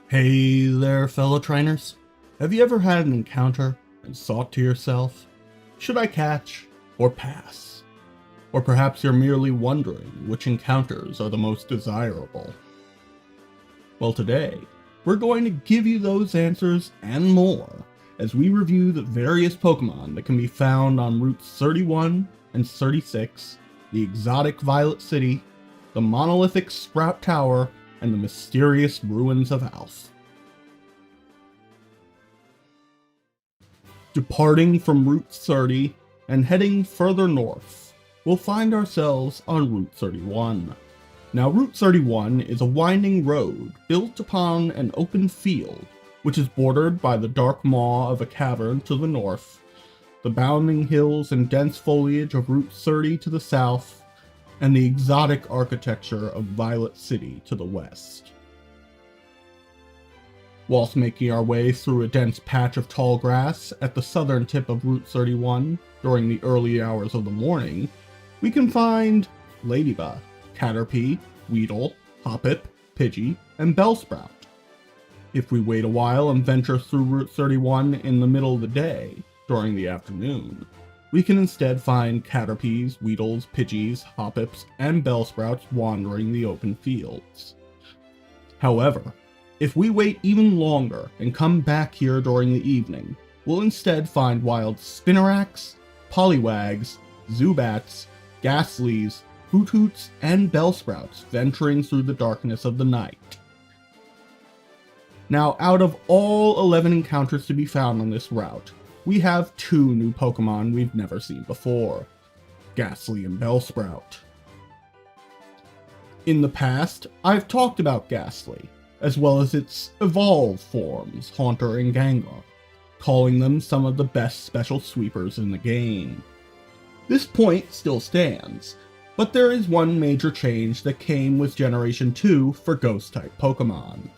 Hey there, fellow trainers. Have you ever had an encounter and thought to yourself, should I catch or pass? Or perhaps you're merely wondering which encounters are the most desirable. Well, today, we're going to give you those answers and more as we review the various Pokemon that can be found on Routes 31 and 36, the exotic Violet City, the monolithic Sprout Tower, and the mysterious Ruins of Alph. Departing from Route 30 and heading further north, we'll find ourselves on Route 31. Now, Route 31 is a winding road built upon an open field, which is bordered by the dark maw of a cavern to the north, the bounding hills and dense foliage of Route 30 to the south, and the exotic architecture of Violet City to the west. Whilst making our way through a dense patch of tall grass at the southern tip of Route 31 during the early hours of the morning, we can find Ladybug, Caterpie, Weedle, Hoppip, Pidgey, and Bellsprout. If we wait a while and venture through Route 31 in the middle of the day, during the afternoon, we can instead find Caterpies, Weedles, Pidgeys, Hoppips, and Bellsprouts wandering the open fields. However, if we wait even longer and come back here during the evening, we'll instead find wild Spinneracks, Poliwags, Zubats, Gastlys, Hoothoots, and Bellsprouts venturing through the darkness of the night. Now, out of all 11 encounters to be found on this route, we have two new Pokemon we've never seen before, Gastly and Bellsprout. In the past, I've talked about Gastly, as well as its evolved forms, Haunter and Gengar, calling them some of the best special sweepers in the game. This point still stands, but there is one major change that came with Generation 2 for Ghost-type Pokemon.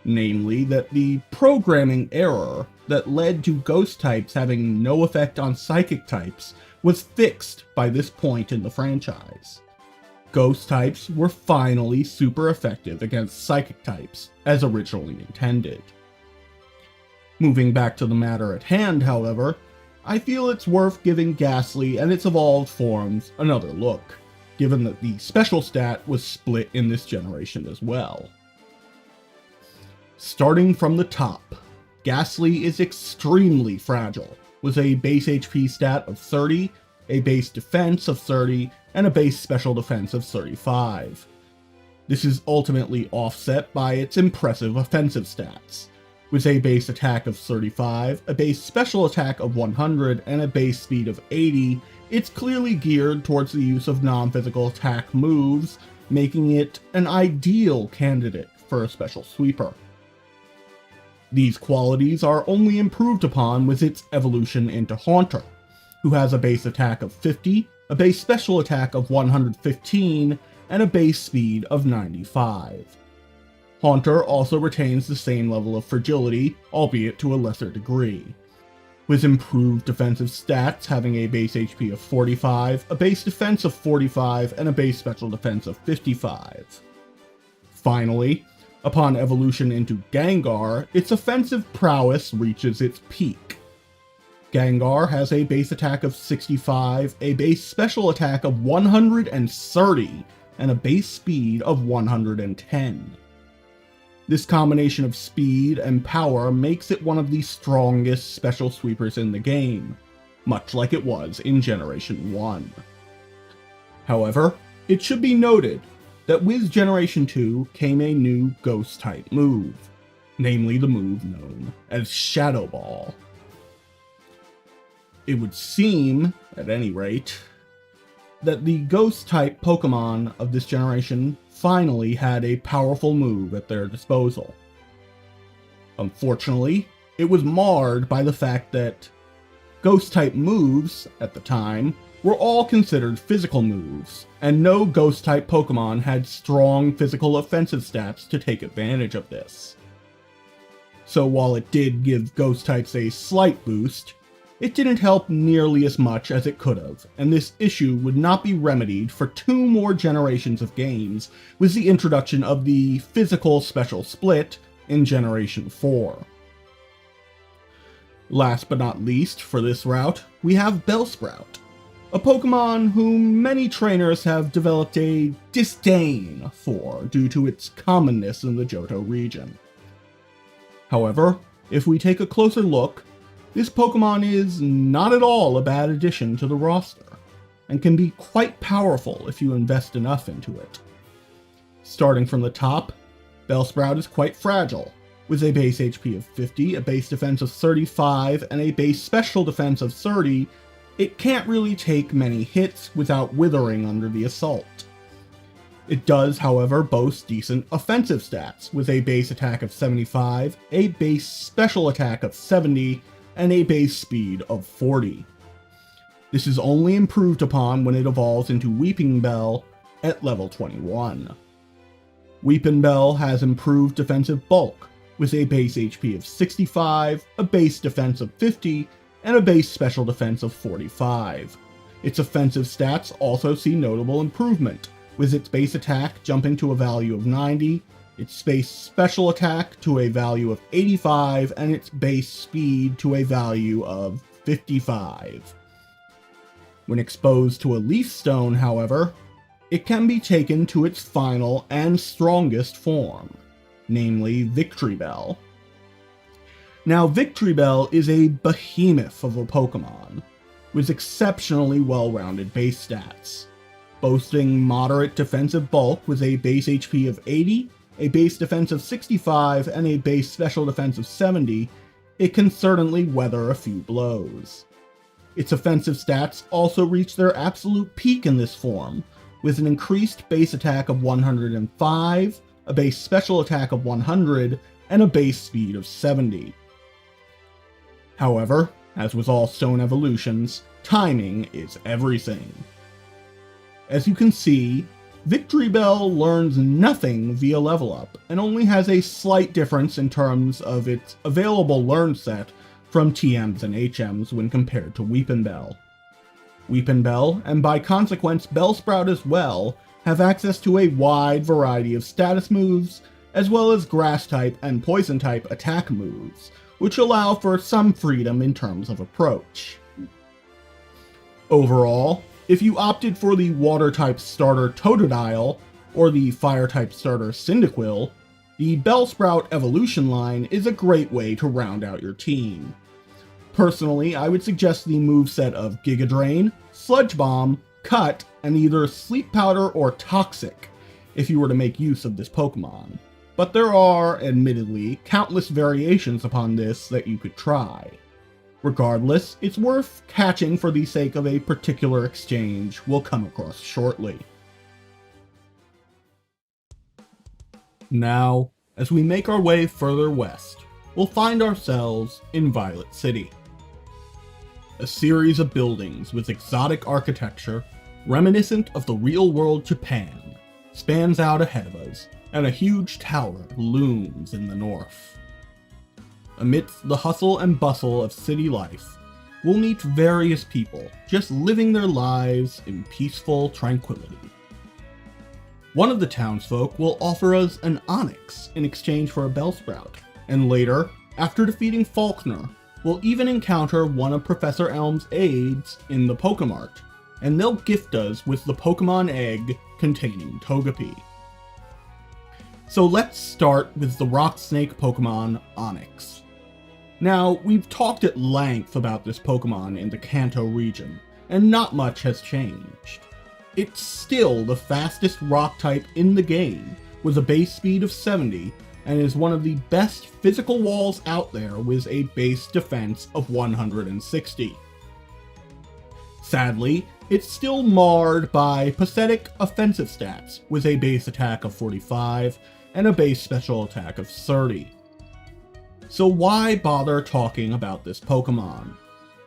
Namely, that the programming error that led to Ghost types having no effect on Psychic types was fixed by this point in the franchise. Ghost types were finally super effective against Psychic types, as originally intended. Moving back to the matter at hand, however, I feel it's worth giving Gastly and its evolved forms another look, given that the special stat was split in this generation as well. Starting from the top, Gastly is extremely fragile, with a base HP stat of 30, a base defense of 30, and a base special defense of 35. This is ultimately offset by its impressive offensive stats. With a base attack of 35, a base special attack of 100, and a base speed of 80, it's clearly geared towards the use of non-physical attack moves, making it an ideal candidate for a special sweeper. These qualities are only improved upon with its evolution into Haunter, who has a base attack of 50, a base special attack of 115, and a base speed of 95. Haunter also retains the same level of fragility, albeit to a lesser degree, with improved defensive stats having a base HP of 45, a base defense of 45, and a base special defense of 55. Finally, upon evolution into Gengar, its offensive prowess reaches its peak. Gengar has a base attack of 65, a base special attack of 130, and a base speed of 110. This combination of speed and power makes it one of the strongest special sweepers in the game, much like it was in Generation 1. However, it should be noted that with Generation 2 came a new Ghost-type move, namely the move known as Shadow Ball. It would seem, at any rate, that the Ghost-type Pokemon of this generation finally had a powerful move at their disposal. Unfortunately, it was marred by the fact that Ghost-type moves, at the time, were all considered physical moves, and no Ghost-type Pokemon had strong physical offensive stats to take advantage of this. So while it did give Ghost types a slight boost, it didn't help nearly as much as it could have, and this issue would not be remedied for 2 more generations of games with the introduction of the physical special split in Generation 4. Last but not least for this route, we have Bellsprout, a Pokemon whom many trainers have developed a disdain for due to its commonness in the Johto region. However, if we take a closer look, this Pokemon is not at all a bad addition to the roster, and can be quite powerful if you invest enough into it. Starting from the top, Bellsprout is quite fragile, with a base HP of 50, a base defense of 35, and a base special defense of 30, it can't really take many hits without withering under the assault. It does, however, boast decent offensive stats, with a base attack of 75, a base special attack of 70, and a base speed of 40. This is only improved upon when it evolves into Weepinbell at level 21. Weepinbell has improved defensive bulk, with a base HP of 65, a base defense of 50, and a base special defense of 45. Its offensive stats also see notable improvement, with its base attack jumping to a value of 90, its base special attack to a value of 85, and its base speed to a value of 55. When exposed to a Leaf Stone, however, it can be taken to its final and strongest form, namely Victreebel. Now, Victreebel is a behemoth of a Pokemon, with exceptionally well-rounded base stats. Boasting moderate defensive bulk with a base HP of 80, a base defense of 65, and a base special defense of 70, it can certainly weather a few blows. Its offensive stats also reach their absolute peak in this form, with an increased base attack of 105, a base special attack of 100, and a base speed of 70. However, as with all stone evolutions, timing is everything. As you can see, Victreebel learns nothing via level up, and only has a slight difference in terms of its available learn set from TMs and HMs when compared to Weepinbell. Weepinbell, and by consequence Bellsprout as well, have access to a wide variety of status moves, as well as Grass-type and Poison-type attack moves, which allow for some freedom in terms of approach. Overall, if you opted for the Water-type starter Totodile, or the Fire-type starter Cyndaquil, the Bellsprout evolution line is a great way to round out your team. Personally, I would suggest the moveset of Giga Drain, Sludge Bomb, Cut, and either Sleep Powder or Toxic, if you were to make use of this Pokemon. But there are, admittedly, countless variations upon this that you could try. Regardless, it's worth catching for the sake of a particular exchange we'll come across shortly. Now, as we make our way further west, we'll find ourselves in Violet City. A series of buildings with exotic architecture, reminiscent of the real-world Japan, spans out ahead of us, and a huge tower looms in the north. Amidst the hustle and bustle of city life, we'll meet various people just living their lives in peaceful tranquility. One of the townsfolk will offer us an Onix in exchange for a Bellsprout, and later, after defeating Faulkner, we'll even encounter one of Professor Elm's aides in the Pokemart, and they'll gift us with the Pokemon egg containing Togepi. So let's start with the rock snake Pokemon Onix. Now, we've talked at length about this Pokemon in the Kanto region, and not much has changed. It's still the fastest rock type in the game, with a base speed of 70, and is one of the best physical walls out there with a base defense of 160. Sadly, it's still marred by pathetic offensive stats, with a base attack of 45 and a base special attack of 30. So why bother talking about this Pokemon?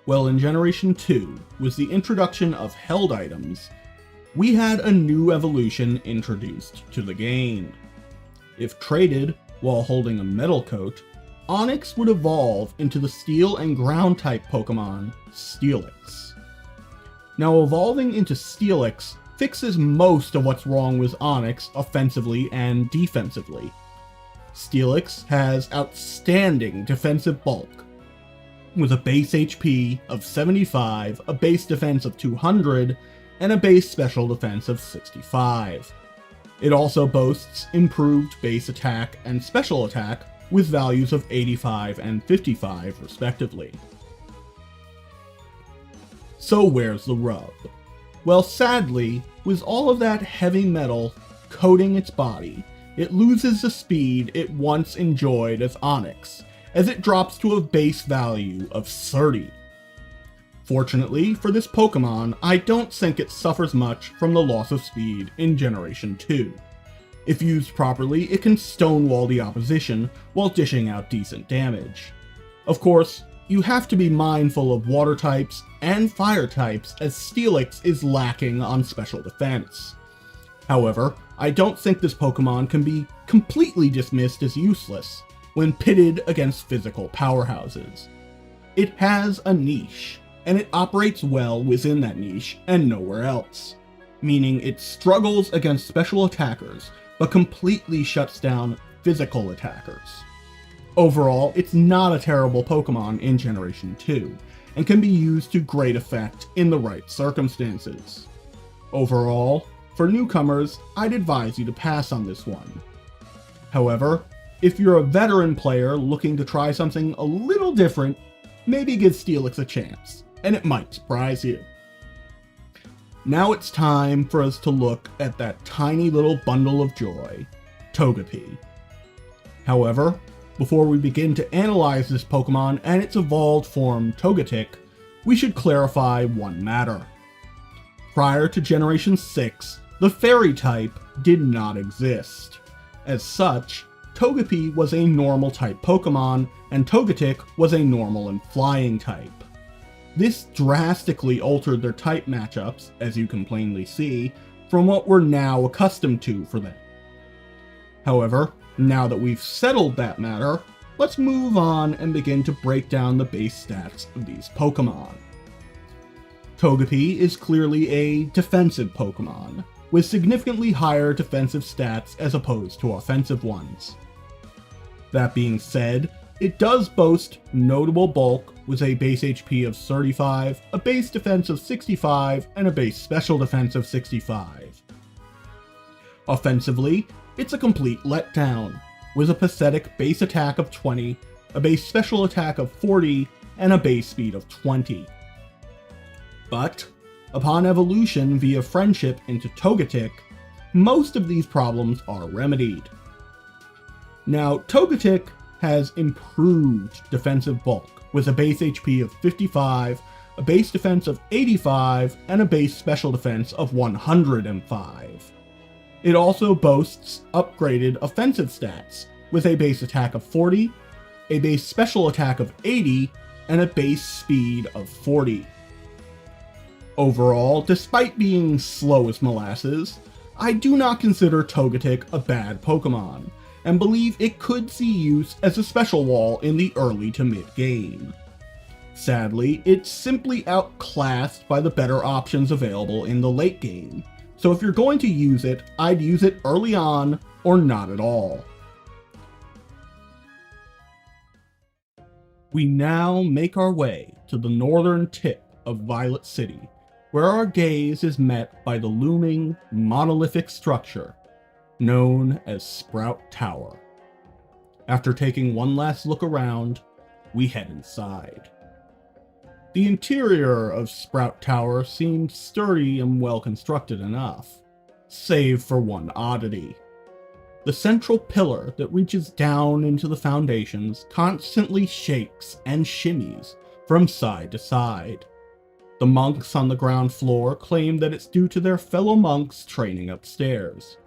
Well, in Generation 2, with the introduction of held items, we had a new evolution introduced to the game. If traded while holding a metal coat, Onix would evolve into the Steel and Ground-type Pokemon Steelix. Now, evolving into Steelix fixes most of what's wrong with Onix offensively and defensively. Steelix has outstanding defensive bulk, with a base HP of 75, a base defense of 200, and a base special defense of 65. It also boasts improved base attack and special attack with values of 85 and 55 respectively. So where's the rub? Well, sadly, with all of that heavy metal coating its body, it loses the speed it once enjoyed as Onix, as it drops to a base value of 30. Fortunately for this Pokemon, I don't think it suffers much from the loss of speed in Generation 2. If used properly, it can stonewall the opposition while dishing out decent damage. Of course, you have to be mindful of water types and fire types, as Steelix is lacking on special defense. However, I don't think this Pokemon can be completely dismissed as useless when pitted against physical powerhouses. It has a niche, and it operates well within that niche and nowhere else, meaning it struggles against special attackers, but completely shuts down physical attackers. Overall, it's not a terrible Pokemon in Generation 2, and can be used to great effect in the right circumstances. Overall, for newcomers, I'd advise you to pass on this one. However, if you're a veteran player looking to try something a little different, maybe give Steelix a chance, and it might surprise you. Now it's time for us to look at that tiny little bundle of joy, Togepi. However, before we begin to analyze this Pokemon and its evolved form Togetic, we should clarify one matter. Prior to Generation 6, the Fairy type did not exist. As such, Togepi was a normal type Pokemon, and Togetic was a normal and flying type. This drastically altered their type matchups, as you can plainly see, from what we're now accustomed to for them. However, now that we've settled that matter, let's move on and begin to break down the base stats of these Pokemon. Togepi is clearly a defensive Pokemon, with significantly higher defensive stats as opposed to offensive ones. That being said, it does boast notable bulk with a base HP of 35, a base defense of 65, and a base special defense of 65. Offensively, it's a complete letdown, with a pathetic base attack of 20, a base special attack of 40, and a base speed of 20. But, upon evolution via friendship into Togetic, most of these problems are remedied. Now, Togetic has improved defensive bulk, with a base HP of 55, a base defense of 85, and a base special defense of 105. It also boasts upgraded offensive stats, with a base attack of 40, a base special attack of 80, and a base speed of 40. Overall, despite being slow as molasses, I do not consider Togetic a bad Pokemon, and believe it could see use as a special wall in the early to mid-game. Sadly, it's simply outclassed by the better options available in the late game, so if you're going to use it, I'd use it early on or not at all. We now make our way to the northern tip of Violet City, where our gaze is met by the looming, monolithic structure known as Sprout Tower. After taking one last look around, we head inside. The interior of Sprout Tower seems sturdy and well constructed enough, save for one oddity. The central pillar that reaches down into the foundations constantly shakes and shimmies from side to side. The monks on the ground floor claim that it's due to their fellow monks training upstairs.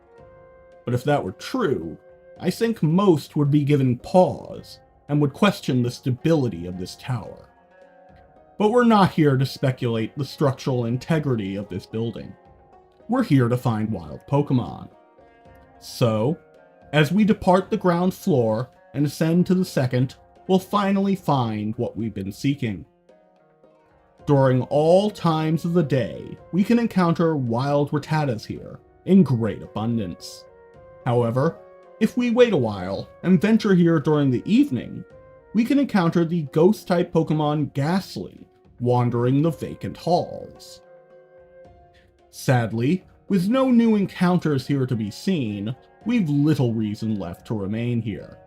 But if that were true, I think most would be given pause and would question the stability of this tower. But we're not here to speculate the structural integrity of this building. We're here to find wild Pokemon. So, as we depart the ground floor and ascend to the second, we'll finally find what we've been seeking. During all times of the day, we can encounter wild Rattatas here in great abundance. However, if we wait a while and venture here during the evening, we can encounter the Ghost-type Pokemon Gastly wandering the vacant halls. Sadly, with no new encounters here to be seen, we've little reason left to remain here.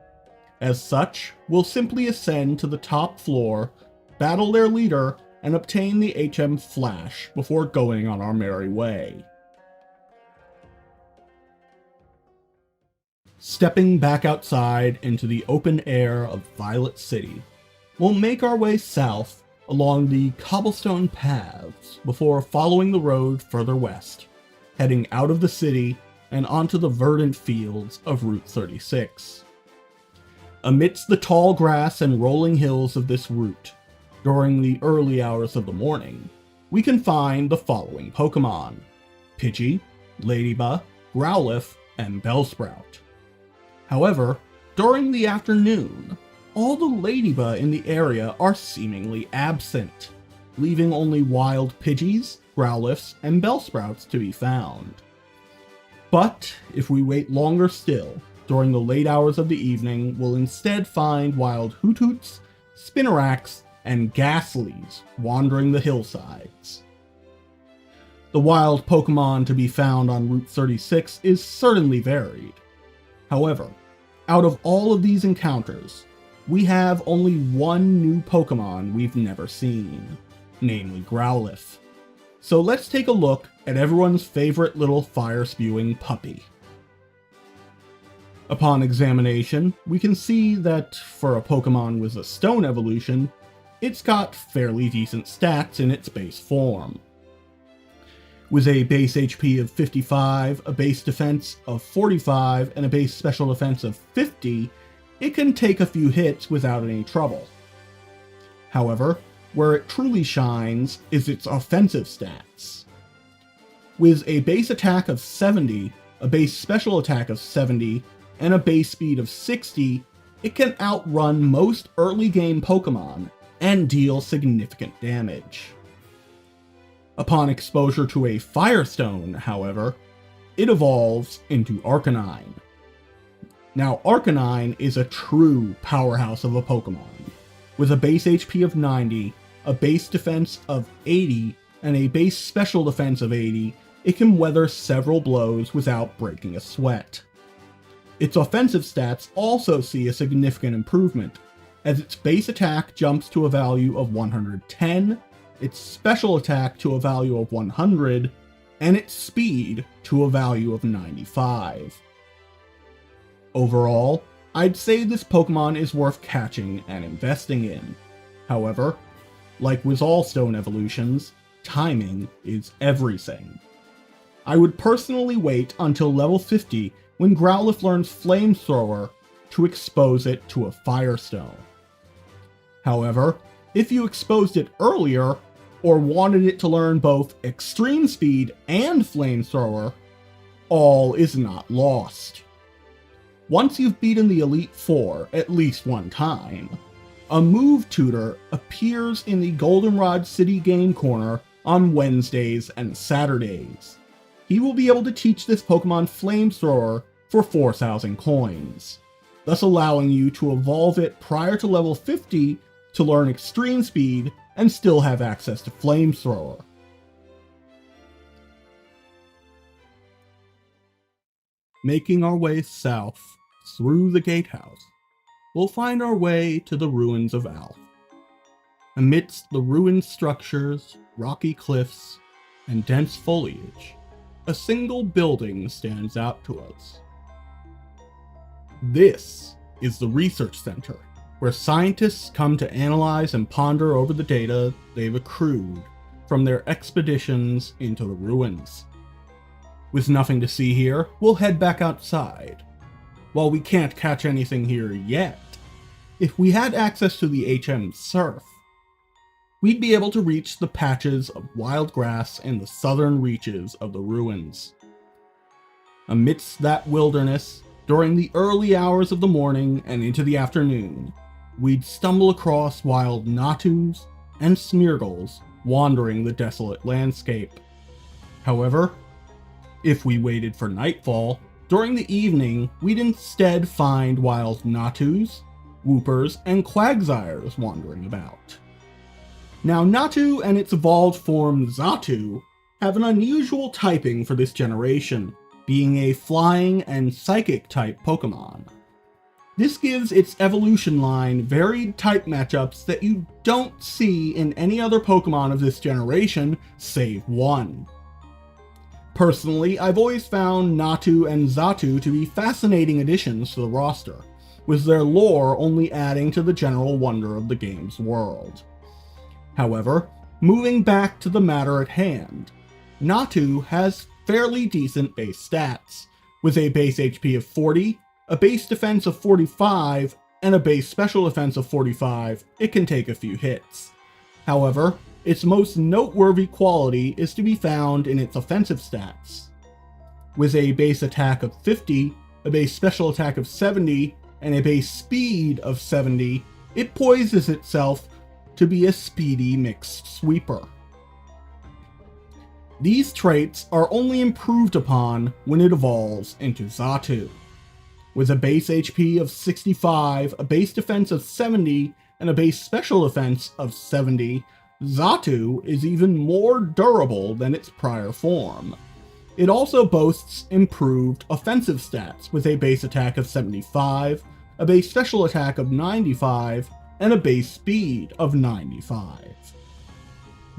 As such, we'll simply ascend to the top floor, battle their leader, and obtain the HM Flash before going on our merry way. Stepping back outside into the open air of Violet City, we'll make our way south along the cobblestone paths before following the road further west, heading out of the city and onto the verdant fields of Route 36. Amidst the tall grass and rolling hills of this route, during the early hours of the morning, we can find the following Pokemon: Pidgey, Ladybug, Growlithe, and Bellsprout. However, during the afternoon, all the Ladybug in the area are seemingly absent, leaving only wild Pidgeys, Growlithes, and Bellsprouts to be found. But if we wait longer still, during the late hours of the evening, we'll instead find wild Hoothoots, Spinneracks, and Gastlys wandering the hillsides. The wild Pokemon to be found on Route 36 is certainly varied. However, out of all of these encounters, we have only one new Pokemon we've never seen, namely Growlithe. So let's take a look at everyone's favorite little fire-spewing puppy. Upon examination, we can see that for a Pokemon with a stone evolution, it's got fairly decent stats in its base form. With a base HP of 55, a base defense of 45, and a base special defense of 50, it can take a few hits without any trouble. However, where it truly shines is its offensive stats. With a base attack of 70, a base special attack of 70, and a base speed of 60, it can outrun most early game Pokemon and deal significant damage. Upon exposure to a Firestone, however, it evolves into Arcanine. Now, Arcanine is a true powerhouse of a Pokemon. With a base HP of 90, a base defense of 80, and a base special defense of 80, it can weather several blows without breaking a sweat. Its offensive stats also see a significant improvement, as its base attack jumps to a value of 110, its special attack to a value of 100, and its speed to a value of 95. Overall, I'd say this Pokemon is worth catching and investing in. However, like with all stone evolutions, timing is everything. I would personally wait until level 50 when Growlithe learns Flamethrower to expose it to a Firestone. However, if you exposed it earlier, or wanted it to learn both Extreme Speed and Flamethrower, all is not lost. Once you've beaten the Elite Four at least one time, a move tutor appears in the Goldenrod City Game Corner on Wednesdays and Saturdays. He will be able to teach this Pokemon Flamethrower for 4,000 coins, thus allowing you to evolve it prior to level 50 to learn Extreme Speed and still have access to Flamethrower. Making our way south through the gatehouse, we'll find our way to the Ruins of Alph. Amidst the ruined structures, rocky cliffs, and dense foliage, a single building stands out to us. This is the Research Center, where scientists come to analyze and ponder over the data they've accrued from their expeditions into the ruins. With nothing to see here, we'll head back outside. While we can't catch anything here yet, if we had access to the HM Surf, we'd be able to reach the patches of wild grass in the southern reaches of the ruins. Amidst that wilderness, during the early hours of the morning and into the afternoon, we'd stumble across wild Natus and Smeargles wandering the desolate landscape. However, if we waited for nightfall, during the evening we'd instead find wild Natus, Woopers, and Quagsires wandering about. Now, Natu and its evolved form Xatu have an unusual typing for this generation, being a flying and psychic type Pokemon. This gives its evolution line varied type matchups that you don't see in any other Pokemon of this generation, save one. Personally, I've always found Natu and Xatu to be fascinating additions to the roster, with their lore only adding to the general wonder of the game's world. However, moving back to the matter at hand, Natu has fairly decent base stats, with a base HP of 40, a base defense of 45, and a base special defense of 45. It can take a few hits. However, its most noteworthy quality is to be found in its offensive stats. With a base attack of 50, a base special attack of 70, and a base speed of 70, it poises itself to be a speedy mixed sweeper. These traits are only improved upon when it evolves into Xatu. With a base HP of 65, a base defense of 70, and a base special defense of 70, Xatu is even more durable than its prior form. It also boasts improved offensive stats with a base attack of 75, a base special attack of 95, and a base speed of 95.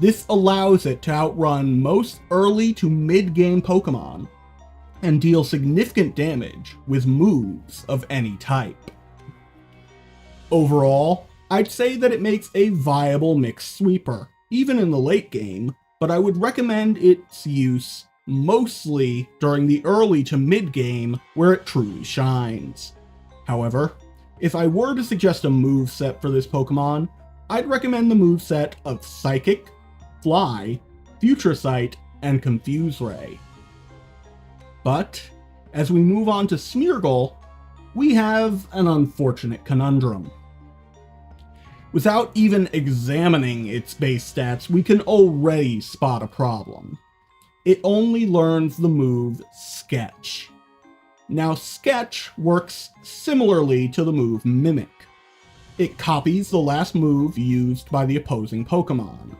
This allows it to outrun most early to mid-game Pokemon, and deal significant damage with moves of any type. Overall, I'd say that it makes a viable mixed sweeper, even in the late game, but I would recommend its use mostly during the early to mid-game where it truly shines. However, if I were to suggest a moveset for this Pokemon, I'd recommend the moveset of Psychic, Fly, Future Sight, and Confuse Ray. But, as we move on to Smeargle, we have an unfortunate conundrum. Without even examining its base stats, we can already spot a problem. It only learns the move Sketch. Now, Sketch works similarly to the move Mimic. It copies the last move used by the opposing Pokemon.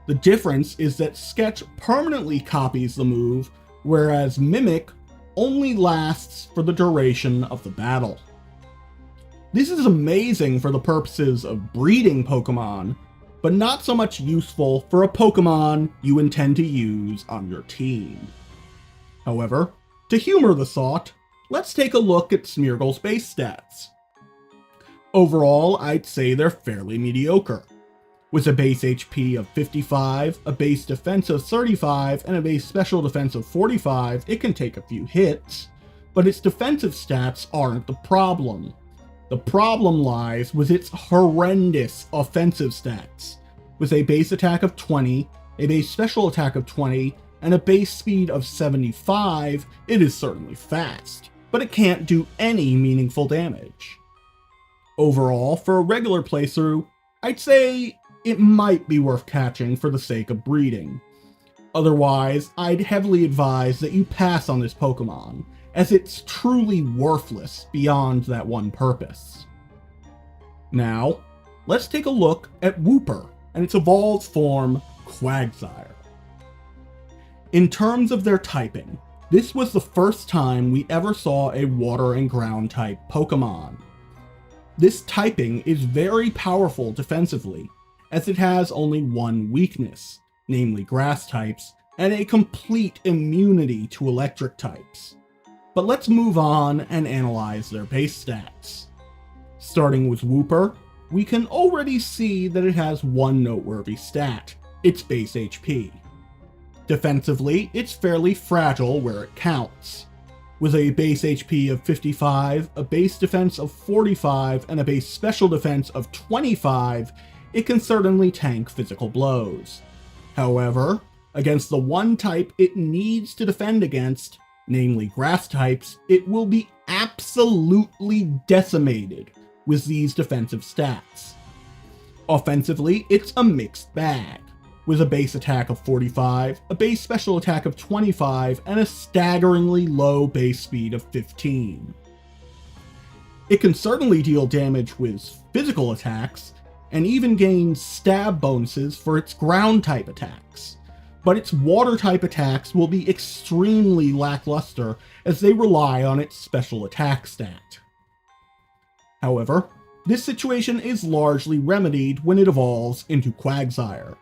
The difference is that Sketch permanently copies the move, whereas Mimic only lasts for the duration of the battle. This is amazing for the purposes of breeding Pokemon, but not so much useful for a Pokemon you intend to use on your team. However, to humor the thought, let's take a look at Smeargle's base stats. Overall, I'd say they're fairly mediocre. With a base HP of 55, a base defense of 35, and a base special defense of 45, it can take a few hits, but its defensive stats aren't the problem. The problem lies with its horrendous offensive stats. With a base attack of 20, a base special attack of 20, and a base speed of 75, it is certainly fast, but it can't do any meaningful damage. Overall, for a regular playthrough, I'd say it might be worth catching for the sake of breeding. Otherwise, I'd heavily advise that you pass on this Pokemon, as it's truly worthless beyond that one purpose. Now, let's take a look at Wooper and its evolved form, Quagsire. In terms of their typing, this was the first time we ever saw a water and ground type Pokemon. This typing is very powerful defensively, as it has only one weakness, namely grass types, and a complete immunity to electric types. But let's move on and analyze their base stats. Starting with Wooper, we can already see that it has one noteworthy stat, its base HP. Defensively, it's fairly fragile where it counts. With a base HP of 55, a base defense of 45, and a base special defense of 25, it can certainly tank physical blows. However, against the one type it needs to defend against, namely grass types, it will be absolutely decimated with these defensive stats. Offensively, it's a mixed bag, with a base attack of 45, a base special attack of 25, and a staggeringly low base speed of 15. It can certainly deal damage with physical attacks, and even gains stab bonuses for its ground-type attacks, but its water-type attacks will be extremely lackluster as they rely on its special attack stat. However, this situation is largely remedied when it evolves into Quagsire.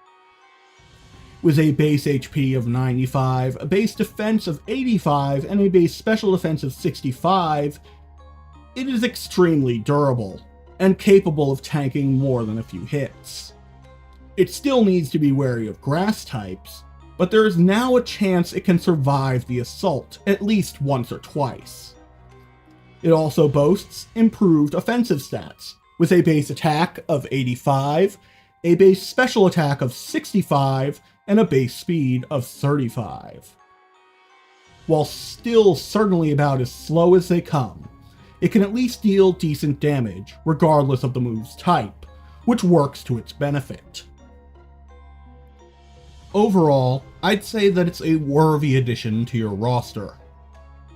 With a base HP of 95, a base defense of 85, and a base special defense of 65, it is extremely durable, and capable of tanking more than a few hits. It still needs to be wary of grass types, but there is now a chance it can survive the assault at least once or twice. It also boasts improved offensive stats, with a base attack of 85, a base special attack of 65, and a base speed of 35. While still certainly about as slow as they come, it can at least deal decent damage regardless of the move's type, which works to its benefit. Overall, I'd say that it's a worthy addition to your roster.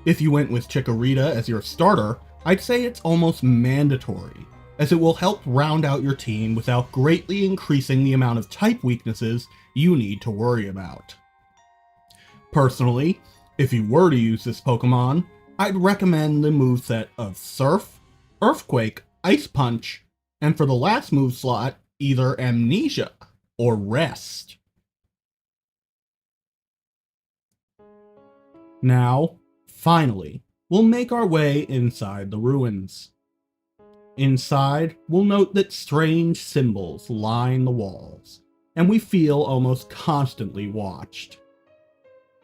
If you went with Chikorita as your starter, I'd say it's almost mandatory, as it will help round out your team without greatly increasing the amount of type weaknesses you need to worry about. Personally, if you were to use this Pokemon, I'd recommend the moveset of Surf, Earthquake, Ice Punch, and for the last move slot, either Amnesia or Rest. Now, finally, we'll make our way inside the ruins. Inside, we'll note that strange symbols line the walls, and we feel almost constantly watched.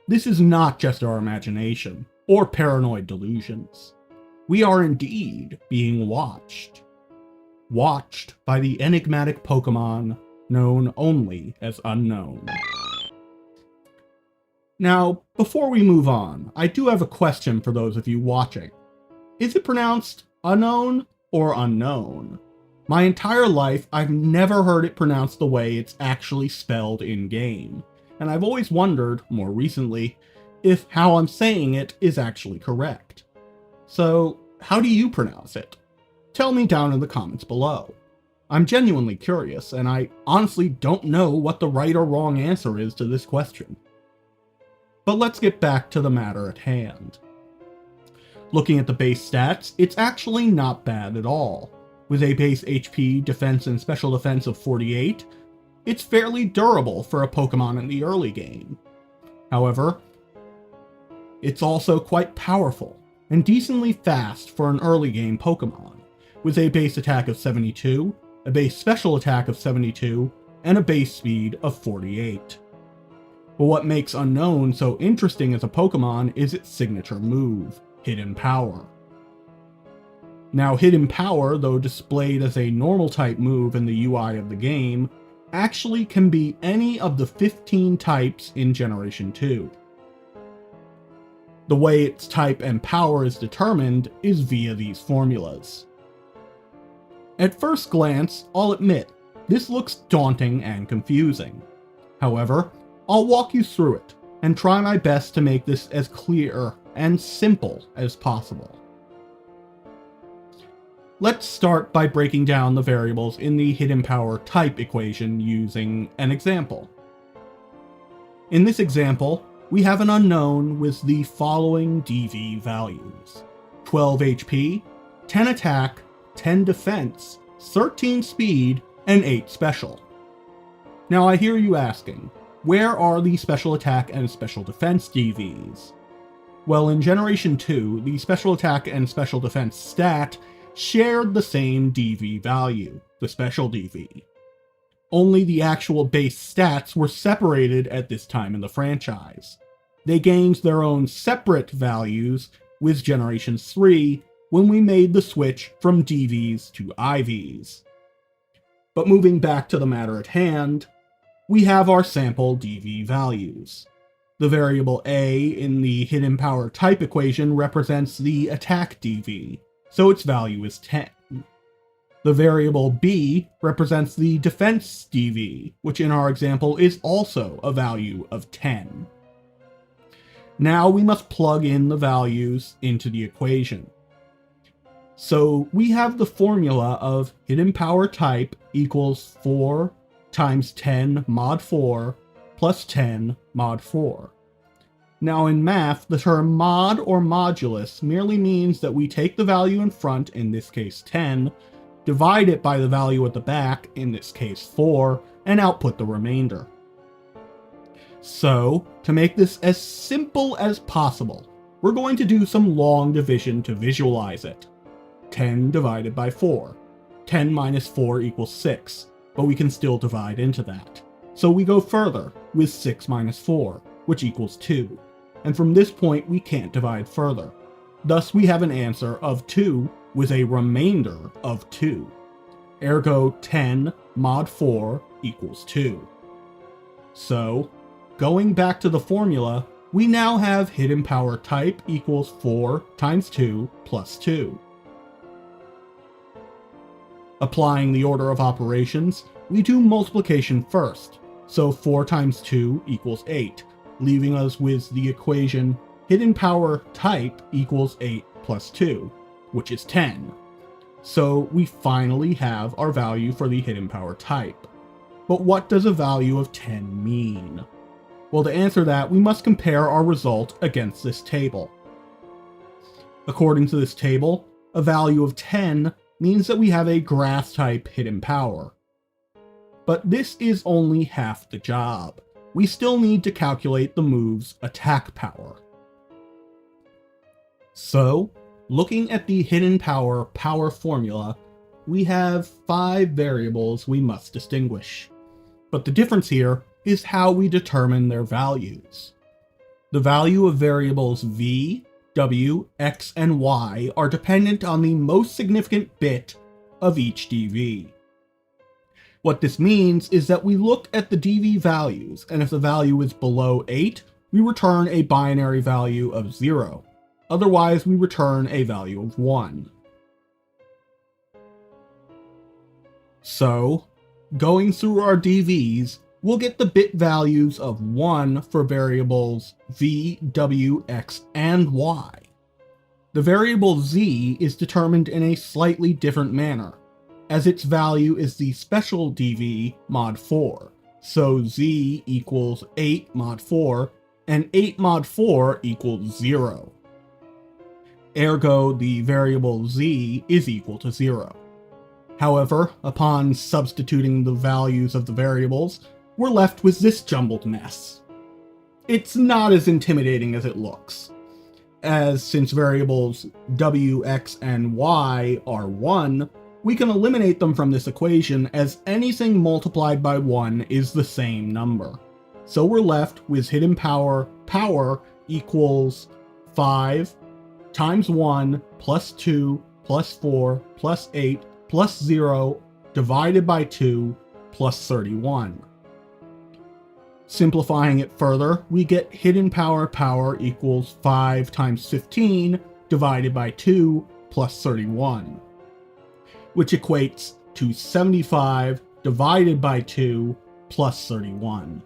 This is not just our imagination, or paranoid delusions. We are indeed being watched. Watched by the enigmatic Pokemon known only as Unown. Now, before we move on, I do have a question for those of you watching. Is it pronounced Unown or Unknown? My entire life, I've never heard it pronounced the way it's actually spelled in-game, and I've always wondered, more recently, if how I'm saying it is actually correct. So, how do you pronounce it? Tell me down in the comments below. I'm genuinely curious, and I honestly don't know what the right or wrong answer is to this question. But let's get back to the matter at hand. Looking at the base stats, it's actually not bad at all. With a base HP, defense, and special defense of 48, it's fairly durable for a Pokemon in the early game. However, it's also quite powerful, and decently fast for an early game Pokemon, with a base attack of 72, a base special attack of 72, and a base speed of 48. But what makes Unown so interesting as a Pokemon is its signature move, Hidden Power. Now, Hidden Power, though displayed as a normal type move in the UI of the game, actually can be any of the 15 types in Generation 2. The way its type and power is determined is via these formulas. At first glance, I'll admit, this looks daunting and confusing. However, I'll walk you through it, and try my best to make this as clear and simple as possible. Let's start by breaking down the variables in the Hidden Power type equation using an example. In this example, we have an Unown with the following DV values: 12 HP, 10 attack, 10 defense, 13 speed, and 8 special. Now I hear you asking, where are the special attack and special defense DVs? Well, in Generation 2, the special attack and special defense stat shared the same DV value, the special DV. Only the actual base stats were separated at this time in the franchise. They gained their own separate values with Generation 3 when we made the switch from DVs to IVs. But moving back to the matter at hand, we have our sample DV values. The variable A in the Hidden Power type equation represents the attack DV, so its value is 10. The variable b represents the defense DV, which in our example is also a value of 10. Now we must plug in the values into the equation. So we have the formula of hidden power type equals 4 times 10 mod 4 plus 10 mod 4. Now in math, the term mod or modulus merely means that we take the value in front, in this case 10, divide it by the value at the back, in this case 4, and output the remainder. So, to make this as simple as possible, we're going to do some long division to visualize it. 10 divided by 4. 10 minus 4 equals 6, but we can still divide into that. So we go further with 6 minus 4, which equals 2. And from this point we can't divide further. Thus we have an answer of 2 with a remainder of 2. Ergo 10 mod 4 equals 2. So, going back to the formula, we now have hidden power type equals 4 times 2 plus 2. Applying the order of operations, we do multiplication first, so 4 times 2 equals 8, leaving us with the equation hidden power type equals 8 plus 2, which is 10. So we finally have our value for the hidden power type. But what does a value of 10 mean? Well, to answer that, we must compare our result against this table. According to this table, a value of 10 means that we have a grass-type hidden power. But this is only half the job. We still need to calculate the move's attack power. So, looking at the hidden power formula, we have 5 variables we must distinguish. But the difference here is how we determine their values. The value of variables v, w, x, and y are dependent on the most significant bit of each DV. What this means is that we look at the DV values, and if the value is below 8, we return a binary value of 0. Otherwise, we return a value of 1. So, going through our DVs, we'll get the bit values of 1 for variables v, w, x, and y. The variable z is determined in a slightly different manner, as its value is the special DV mod 4, so z equals 8 mod 4, and 8 mod 4 equals 0. Ergo, the variable z is equal to 0. However, upon substituting the values of the variables, we're left with this jumbled mess. It's not as intimidating as it looks, as since variables w, x, and y are 1, we can eliminate them from this equation as anything multiplied by 1 is the same number. So we're left with hidden power equals 5 times 1 plus 2 plus 4 plus 8 plus 0 divided by 2 plus 31. Simplifying it further, we get hidden power equals 5 times 15 divided by 2 plus 31, which equates to 75 divided by 2 plus 31.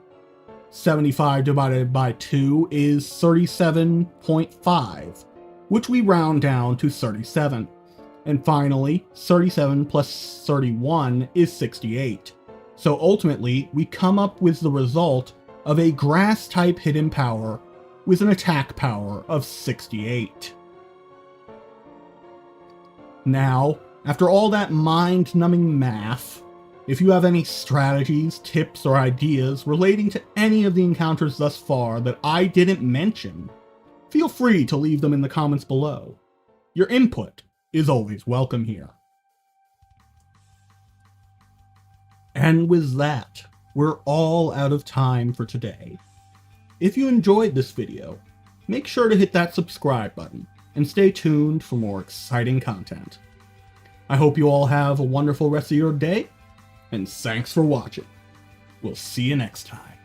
75 divided by 2 is 37.5, which we round down to 37. And finally, 37 plus 31 is 68. So ultimately, we come up with the result of a grass-type hidden power with an attack power of 68. Now, after all that mind-numbing math, if you have any strategies, tips, or ideas relating to any of the encounters thus far that I didn't mention, feel free to leave them in the comments below. Your input is always welcome here. And with that, we're all out of time for today. If you enjoyed this video, make sure to hit that subscribe button and stay tuned for more exciting content. I hope you all have a wonderful rest of your day, and thanks for watching. We'll see you next time.